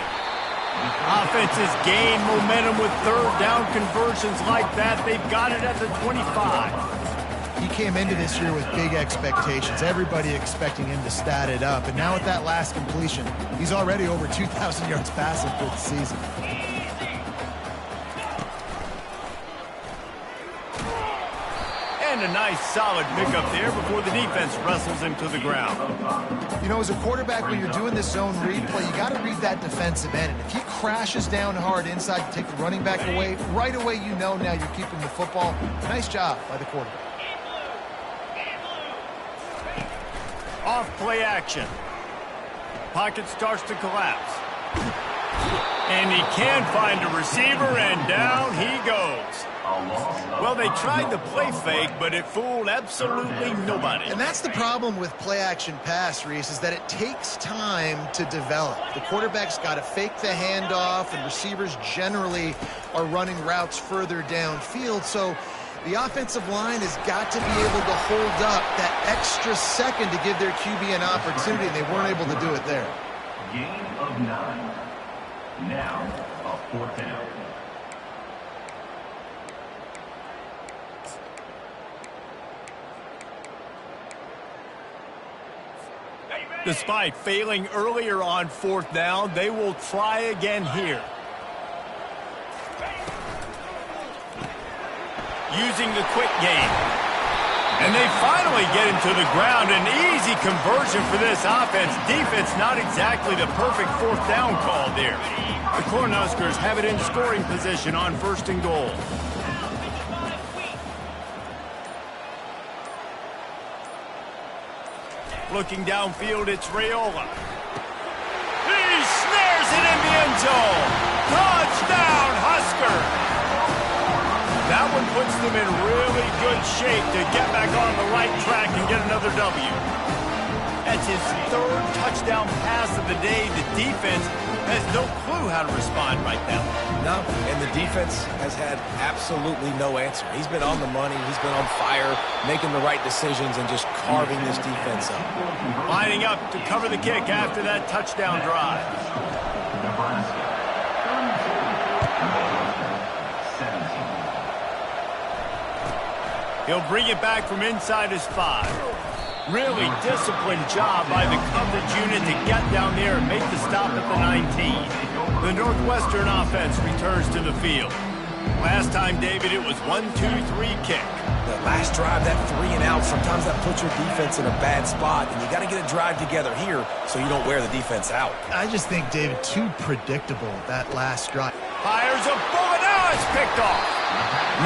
Offenses gain momentum with third down conversions like that. They've got it at the 25. He came into this year with big expectations. Everybody expecting him to stat it up. And now with that last completion, he's already over 2,000 yards passing for the season. And a nice solid pickup there before the defense wrestles him to the ground. You know, as a quarterback, when you're doing this zone read play, you got to read that defensive end. And if he crashes down hard inside to take the running back away, right away you know now you're keeping the football. Nice job by the quarterback. Off play action. Pocket starts to collapse. And he can find a receiver, and down he goes. Well, they tried the play fake, but it fooled absolutely nobody. And that's the problem with play-action pass, Reese, is that it takes time to develop. The quarterback's got to fake the handoff, and receivers generally are running routes further downfield. So the offensive line has got to be able to hold up that extra second to give their QB an opportunity, and they weren't able to do it there. Gain of 9. Now, a fourth down. Despite failing earlier on fourth down, they will try again here. Using the quick game. And they finally get him to the ground. An easy conversion for this offense. Defense not exactly the perfect fourth down call there. The Cornhuskers have it in scoring position on 1st and goal. Looking downfield, it's Raiola. He snares it in the end zone. Touchdown, Husker. That one puts them in really good shape to get back on the right track and get another W. That's his third touchdown pass of the day. The defense has no clue how to respond right now. No, and the defense has had absolutely no answer. He's been on the money. He's been on fire, making the right decisions and just carving this defense up. Lining up to cover the kick after that touchdown drive. He'll bring it back from inside his 5. Really disciplined job by the coverage unit to get down there and make the stop at the 19. The Northwestern offense returns to the field. Last time, David, it was 1-2-3 kick. The last drive, that 3 and out, sometimes that puts your defense in a bad spot, and you got to get a drive together here so you don't wear the defense out. I just think, David, too predictable, that last drive. Fires a bullet. Now it's picked off.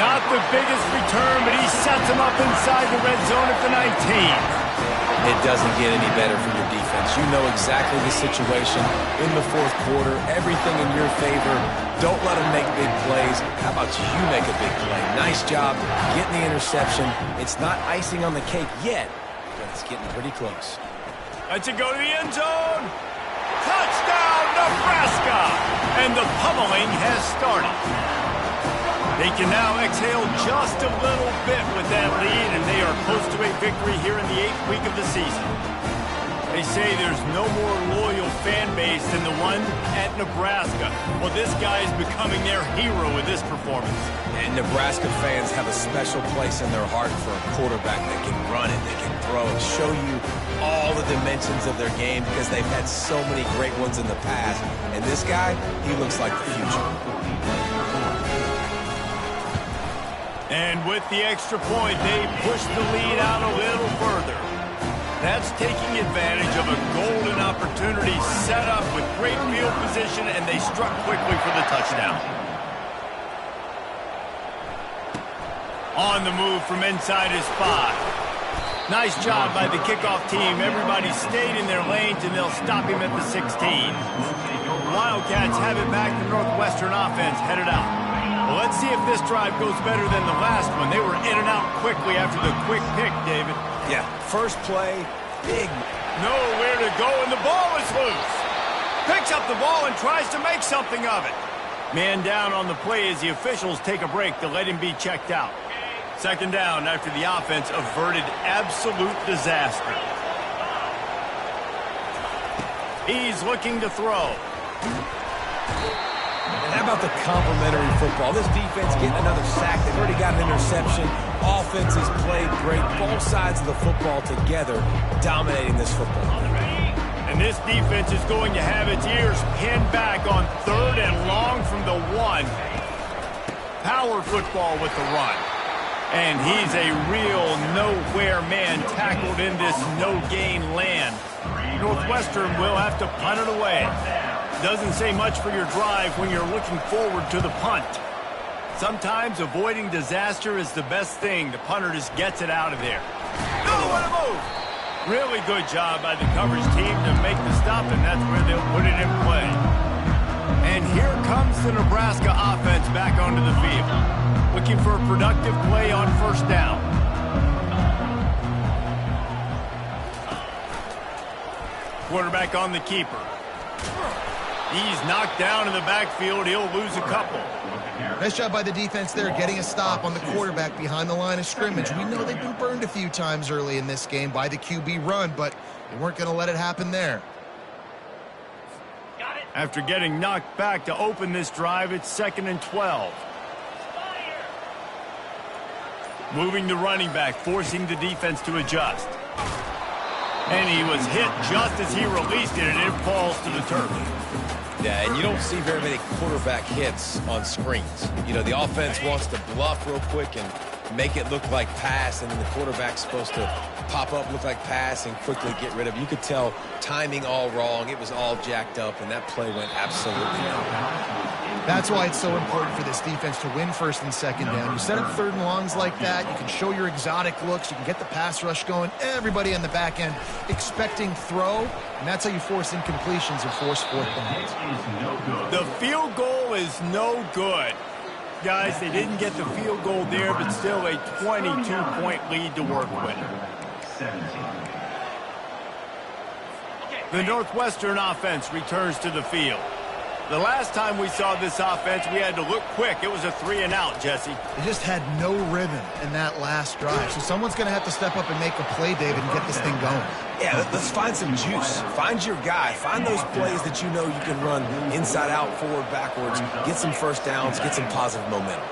Not the biggest return, but he sets him up inside the red zone at the 19. It doesn't get any better for your defense. You know exactly the situation in the fourth quarter, everything in your favor. Don't let them make big plays. How about you make a big play? Nice job getting the interception. It's not icing on the cake yet, but it's getting pretty close. That's a go to the end zone. Touchdown, Nebraska! And the pummeling has started. They can now exhale just a little bit with that lead, and they are close to a victory here in the 8th week of the season. They say there's no more loyal fan base than the one at Nebraska. Well, this guy is becoming their hero with this performance. And Nebraska fans have a special place in their heart for a quarterback that can run it, that can throw it, show you all the dimensions of their game because they've had so many great ones in the past. And this guy, he looks like the future. And with the extra point, they push the lead out a little further. That's taking advantage of a golden opportunity set up with great field position, and they struck quickly for the touchdown. On the move from inside his 5. Nice job by the kickoff team. Everybody stayed in their lanes, and they'll stop him at the 16. Wildcats have it back. The Northwestern offense headed out. Well, let's see if this drive goes better than the last one. They were in and out quickly after the quick pick, David. Yeah, first play, big. Nowhere to go, and the ball is loose. Picks up the ball and tries to make something of it. Man down on the play as the officials take a break to let him be checked out. Second down after the offense averted absolute disaster. He's looking to throw. And how about the complimentary football? This defense getting another sack. They've already got an interception. Offense has played great. Both sides of the football together dominating this football. And this defense is going to have its ears pinned back on 3rd and long from the 1. Power football with the run. And he's a real nowhere man tackled in this no-gain land. Northwestern will have to punt it away. Doesn't say much for your drive when you're looking forward to the punt. Sometimes avoiding disaster is the best thing. The punter just gets it out of there. Oh, what a move! Really good job by the coverage team to make the stop, and that's where they'll put it in play. And here comes the Nebraska offense back onto the field. Looking for a productive play on first down. Quarterback on the keeper. He's knocked down in the backfield. He'll lose a couple. Nice job by the defense there, getting a stop on the quarterback behind the line of scrimmage. We know they've been burned a few times early in this game by the QB run, but they weren't going to let it happen there. After getting knocked back to open this drive, it's 2nd and 12. Moving the running back, forcing the defense to adjust. And he was hit just as he released it, and it falls to the turf. Yeah, and you don't see very many quarterback hits on screens. You know, the offense wants to bluff real quick and make it look like pass, and then the quarterback's supposed to pop up, look like pass, and quickly get rid of it. You could tell timing all wrong. It was all jacked up, and that play went absolutely nowhere. That's why it's so important for this defense to win 1st and 2nd down. You set up 3rd and longs like that, you can show your exotic looks, you can get the pass rush going, everybody on the back end expecting throw, and that's how you force incompletions and force 4th downs. The field goal is no good. Guys, they didn't get the field goal there, but still a 22-point lead to work with. The Northwestern offense returns to the field. The last time we saw this offense, we had to look quick. It was a 3-and-out, Jesse. They just had no rhythm in that last drive. So someone's going to have to step up and make a play, David, and get this thing going. Yeah, let's find some juice. Find your guy. Find those plays that you know you can run inside out, forward, backwards. Get some first downs. Get some positive momentum.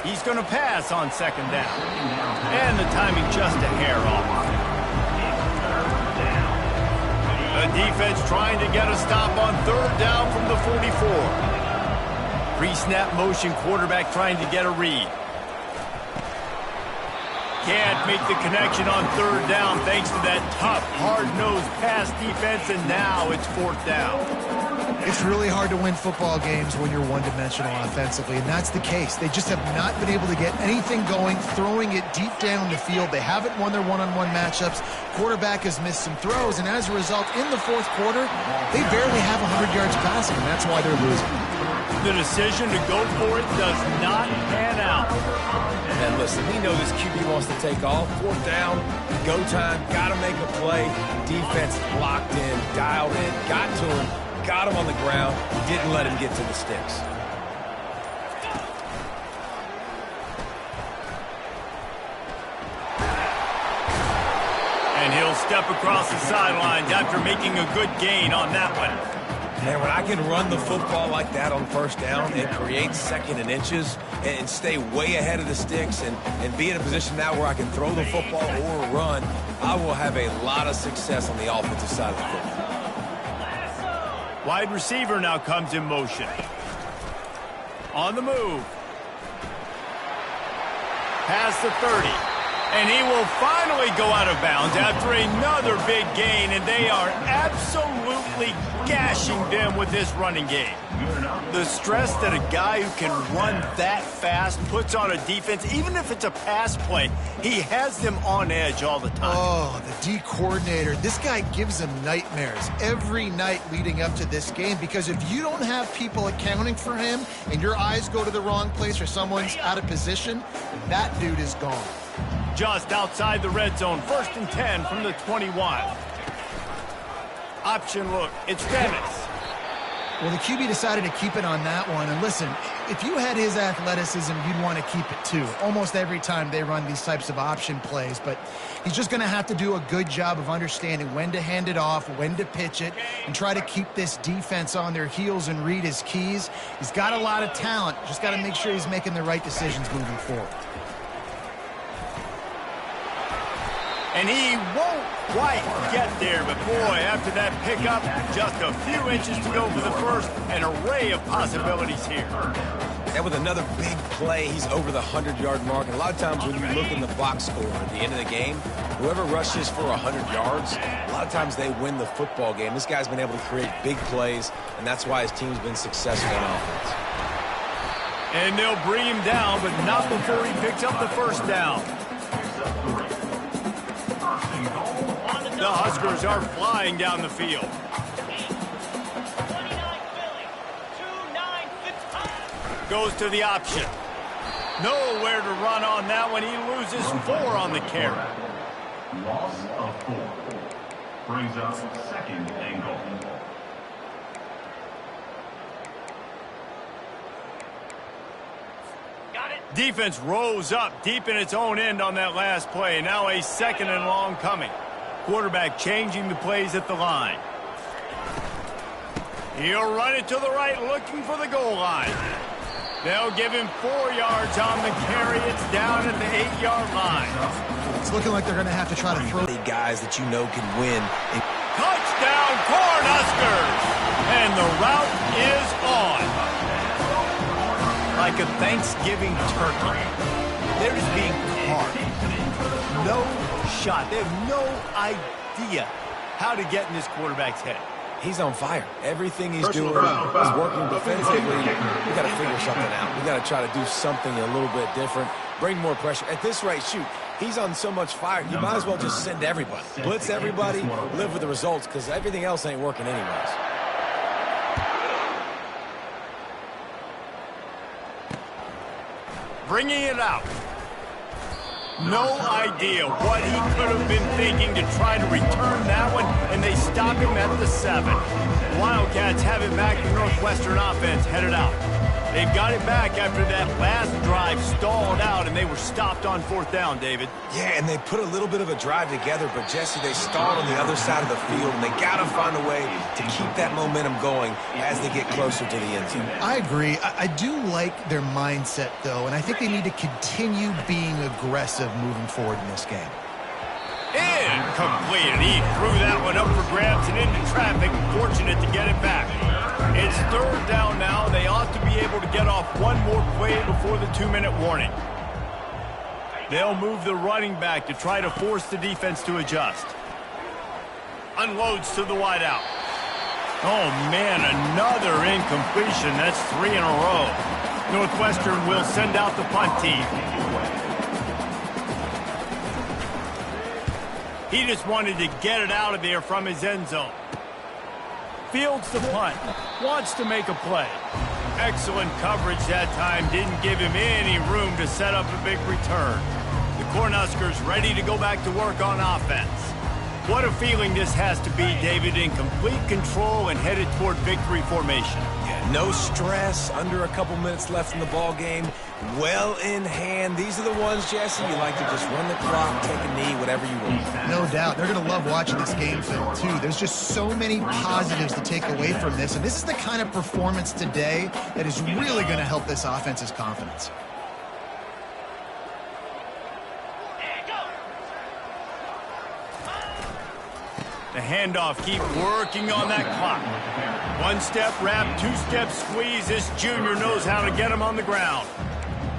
He's going to pass on 2nd down. And the timing just a hair off. The defense trying to get a stop on 3rd down from the 44. Pre-snap motion, quarterback trying to get a read. Can't make the connection on 3rd down thanks to that tough, hard-nosed pass defense, and now it's 4th down. It's really hard to win football games when you're one-dimensional offensively, and that's the case. They just have not been able to get anything going, throwing it deep down the field. They haven't won their one-on-one matchups. Quarterback has missed some throws, and as a result, in the 4th quarter, they barely have 100 yards passing, and that's why they're losing. The decision to go for it does not pan out. And listen, we know this QB wants to take off. 4th down, go time, got to make a play. Defense locked in, dialed in, got to him. Got him on the ground, didn't let him get to the sticks. And he'll step across the sidelines after making a good gain on that one. Man, when I can run the football like that on 1st down and create 2nd and inches and stay way ahead of the sticks and be in a position now where I can throw the football or run, I will have a lot of success on the offensive side of the football. Wide receiver now comes in motion. On the move. Past the 30. And he will finally go out of bounds after another big gain, and they are absolutely gashing them with this running game. The stress that a guy who can run that fast puts on a defense, even if it's a pass play, he has them on edge all the time. Oh, the D coordinator. This guy gives them nightmares every night leading up to this game, because if you don't have people accounting for him and your eyes go to the wrong place or someone's out of position, that dude is gone. Just outside the red zone, 1st and 10 from the 21. Option look, it's Dennis. Well, the QB decided to keep it on that one. And listen, if you had his athleticism, you'd want to keep it too. Almost every time they run these types of option plays. But he's just going to have to do a good job of understanding when to hand it off, when to pitch it, and try to keep this defense on their heels and read his keys. He's got a lot of talent. Just got to make sure he's making the right decisions moving forward. And he won't quite get there, but boy, after that pickup, just a few inches to go for the first, an array of possibilities here. And with another big play, he's over the 100-yard mark. And a lot of times when you look in the box score at the end of the game, whoever rushes for 100 yards, a lot of times they win the football game. This guy's been able to create big plays, and that's why his team's been successful in offense. And they'll bring him down, but not before he picks up the first down. The Huskers are flying down the field. Goes to the option. Nowhere to run on that one. He loses 4 on the carry. Loss of 4. Brings up 2nd and goal. Defense rose up deep in its own end on that last play. Now a 2nd and long coming. Quarterback changing the plays at the line. He'll run it to the right, looking for the goal line. They'll give him 4 yards on the carry. It's down at the 8-yard line. It's looking like they're going to have to try to throw. Guys that you know can win. Touchdown, Cornhuskers! And the route is on. Like a Thanksgiving turkey. They're just being carved. No shot. They have no idea how to get in this quarterback's head. He's on fire. Everything he's doing is working defensively. We got to figure something out. We got to try to do something a little bit different. Bring more pressure. At this rate, shoot, he's on so much fire. You might as well just send everybody. Blitz everybody, live with the results, because everything else ain't working anyways. Bringing it out. No idea what he could have been thinking to try to return that one, and they stop him at the 7. Wildcats have it back. The Northwestern offense headed out. They've got it back after that last drive stalled out, and they were stopped on 4th down, David. Yeah, and they put a little bit of a drive together, but, Jesse, they stalled on the other side of the field, and they got to find a way to keep that momentum going as they get closer to the end zone. I agree. I do like their mindset, though, and I think they need to continue being aggressive moving forward in this game. Incomplete. He threw that one up for grabs and into traffic. Fortunate to get it back. It's 3rd down now. They ought to be able to get off one more play before the 2-minute warning. They'll move the running back to try to force the defense to adjust. Unloads to the wideout. Oh, man, another incompletion. That's 3 in a row. Northwestern will send out the punt team. He just wanted to get it out of there from his end zone. Fields the punt. Wants to make a play. Excellent coverage that time. Didn't give him any room to set up a big return. The Cornhuskers ready to go back to work on offense. What a feeling this has to be, David, in complete control and headed toward victory formation. Yeah, no stress, under a couple minutes left in the ball game, well in hand. These are the ones, Jesse, you like to just run the clock, take a knee, whatever you want. No doubt. They're going to love watching this game film, too. There's just so many positives to take away from this, and this is the kind of performance today that is really going to help this offense's confidence. The handoff, keep working on that clock. 1-step wrap, 2-step squeeze. This junior knows how to get him on the ground.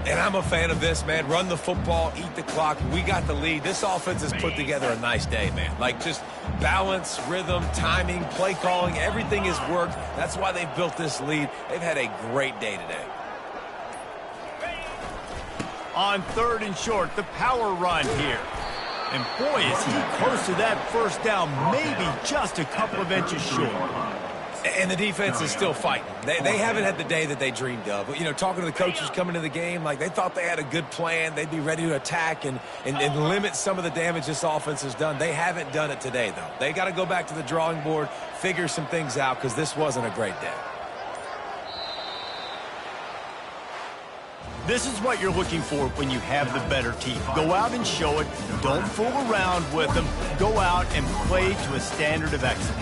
And I'm a fan of this, man. Run the football, eat the clock. We got the lead. This offense has put together a nice day, man. Like, just balance, rhythm, timing, play calling, everything has worked. That's why they've built this lead. They've had a great day today. On 3rd and short, the power run here. And boy, is he close to that first down, maybe just a couple of inches short. And the defense is still fighting. They haven't had the day that they dreamed of. You know, talking to the coaches coming to the game, like they thought they had a good plan. They'd be ready to attack and limit some of the damage this offense has done. They haven't done it today, though. They got to go back to the drawing board, figure some things out, because this wasn't a great day. This is what you're looking for when you have the better team. Go out and show it. Don't fool around with them. Go out and play to a standard of excellence.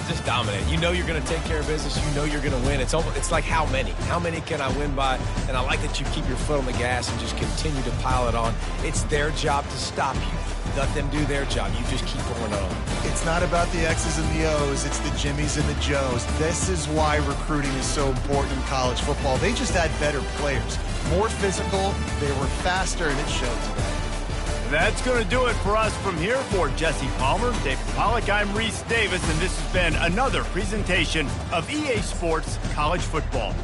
Just dominate. You know you're going to take care of business. You know you're going to win. It's like how many? How many can I win by? And I like that you keep your foot on the gas and just continue to pile it on. It's their job to stop you. Let them do their job. You just keep going on. It's not about the X's and the O's. It's the Jimmies and the Joes. This is why recruiting is so important in college football. They just had better players. More physical. They were faster, and it showed today. That's going to do it for us from here. For Jesse Palmer, David Pollack, I'm Reese Davis, and this has been another presentation of EA Sports College Football.